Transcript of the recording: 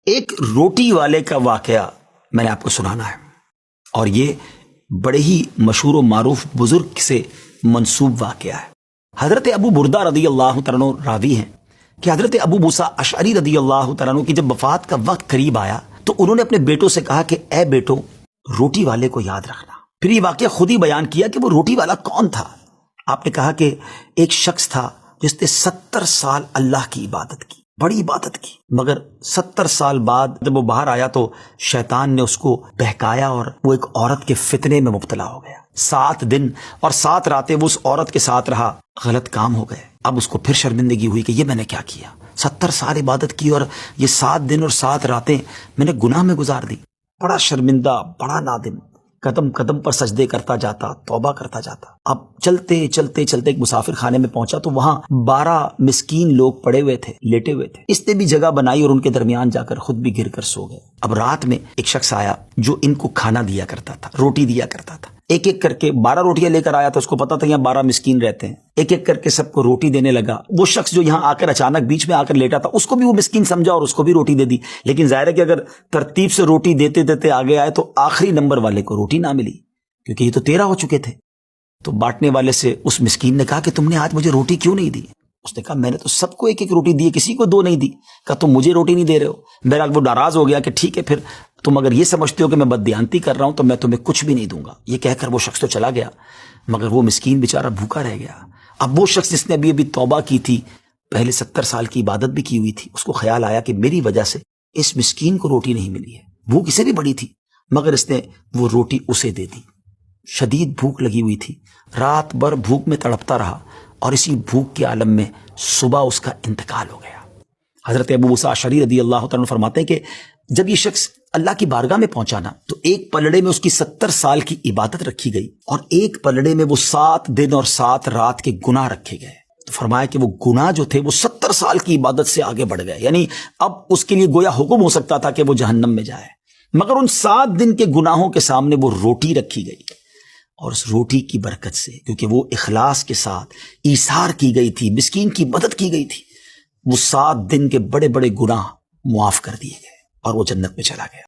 ایک روٹی والے کا واقعہ میں نے آپ کو سنانا ہے، اور یہ بڑے ہی مشہور و معروف بزرگ سے منسوب واقعہ ہے۔ حضرت ابو بردہ رضی اللہ تعالیٰ عنہ راوی ہیں کہ حضرت ابو موسیٰ اشعری رضی اللہ تعالیٰ عنہ کی جب وفات کا وقت قریب آیا تو انہوں نے اپنے بیٹوں سے کہا کہ اے بیٹو، روٹی والے کو یاد رکھنا۔ پھر یہ واقعہ خود ہی بیان کیا کہ وہ روٹی والا کون تھا۔ آپ نے کہا کہ ایک شخص تھا جس نے 70 سال اللہ کی عبادت کی، بڑی عبادت کی، مگر 70 سال بعد جب وہ باہر آیا تو شیطان نے اس کو بہکایا اور وہ ایک عورت کے فتنے میں مبتلا ہو گیا۔ 7 دن اور 7 راتیں وہ اس عورت کے ساتھ رہا، غلط کام ہو گئے۔ اب اس کو پھر شرمندگی ہوئی کہ یہ میں نے کیا کیا، 70 سال عبادت کی اور یہ 7 دن اور 7 راتیں میں نے گناہ میں گزار دی۔ بڑا شرمندہ، بڑا نادم، قدم قدم پر سجدے کرتا جاتا، توبہ کرتا جاتا۔ اب چلتے چلتے چلتے ایک مسافر خانے میں پہنچا تو وہاں 12 مسکین لوگ پڑے ہوئے تھے، لیٹے ہوئے تھے۔ اس نے بھی جگہ بنائی اور ان کے درمیان جا کر خود بھی گر کر سو گئے۔ اب رات میں ایک شخص آیا جو ان کو کھانا دیا کرتا تھا، روٹی دیا کرتا تھا۔ ایک ایک کر کے 12 روٹیاں لے کر آیا تھا، اس کو پتا تھا یہاں 12 مسکین رہتے ہیں۔ ایک ایک کر کے سب کو روٹی دینے لگا۔ وہ شخص جو یہاں آ کر اچانک بیچ میں آ کر لیٹا تھا، اس کو بھی وہ مسکین سمجھا اور اس کو بھی روٹی دے دی۔ لیکن ظاہر ہے کہ اگر ترتیب سے روٹی دیتے دیتے آگے آئے تو آخری نمبر والے کو روٹی نہ ملی، کیونکہ یہ تو 13 ہو چکے تھے۔ تو بانٹنے والے سے اس مسکین نے کہا کہ تم نے آج مجھے روٹی کیوں نہیں دی؟ اس نے کہا میں نے تو سب کو ایک ایک روٹی دی، کسی کو 2 نہیں دی۔ کہا تم مجھے روٹی نہیں دے رہے ہو؟ بہرحال وہ ناراض ہو گیا کہ ٹھیک ہے، پھر تم اگر یہ سمجھتے ہو کہ میں بددیانتی کر رہا ہوں تو میں تمہیں کچھ بھی نہیں دوں گا۔ یہ کہہ کر وہ شخص تو چلا گیا، مگر وہ مسکین بیچارہ بھوکا رہ گیا۔ اب وہ شخص جس نے ابھی توبہ کی تھی، پہلے 70 سال کی عبادت بھی کی ہوئی تھی، اس کو خیال آیا کہ میری وجہ سے اس مسکین کو روٹی نہیں ملی ہے۔ بھوک اسے بھی بڑی تھی، مگر اس نے وہ روٹی اسے دے دی۔ شدید بھوک لگی ہوئی تھی، رات بھر بھوک میں تڑپتا رہا، اور اسی بھوک کے عالم میں صبح اس کا انتقال ہو گیا۔ حضرت ابو موسیٰ اشعری رضی اللہ تعالیٰ عنہ فرماتے ہیں کہ جب یہ شخص اللہ کی بارگاہ میں پہنچا نا تو ایک پلڑے میں اس کی 70 سال کی عبادت رکھی گئی، اور ایک پلڑے میں وہ 7 دن اور 7 رات کے گناہ رکھے گئے۔ تو فرمایا کہ وہ گناہ جو تھے وہ 70 سال کی عبادت سے آگے بڑھ گئے، یعنی اب اس کے لیے گویا حکم ہو سکتا تھا کہ وہ جہنم میں جائے، مگر ان 7 دن کے گناہوں کے سامنے وہ روٹی رکھی گئی، اور اس روٹی کی برکت سے، کیونکہ وہ اخلاص کے ساتھ ایثار کی گئی تھی، مسکین کی مدد کی گئی تھی، وہ 7 دن کے بڑے بڑے گناہ معاف کر دیے گئے اور وہ جنت میں چلا گیا۔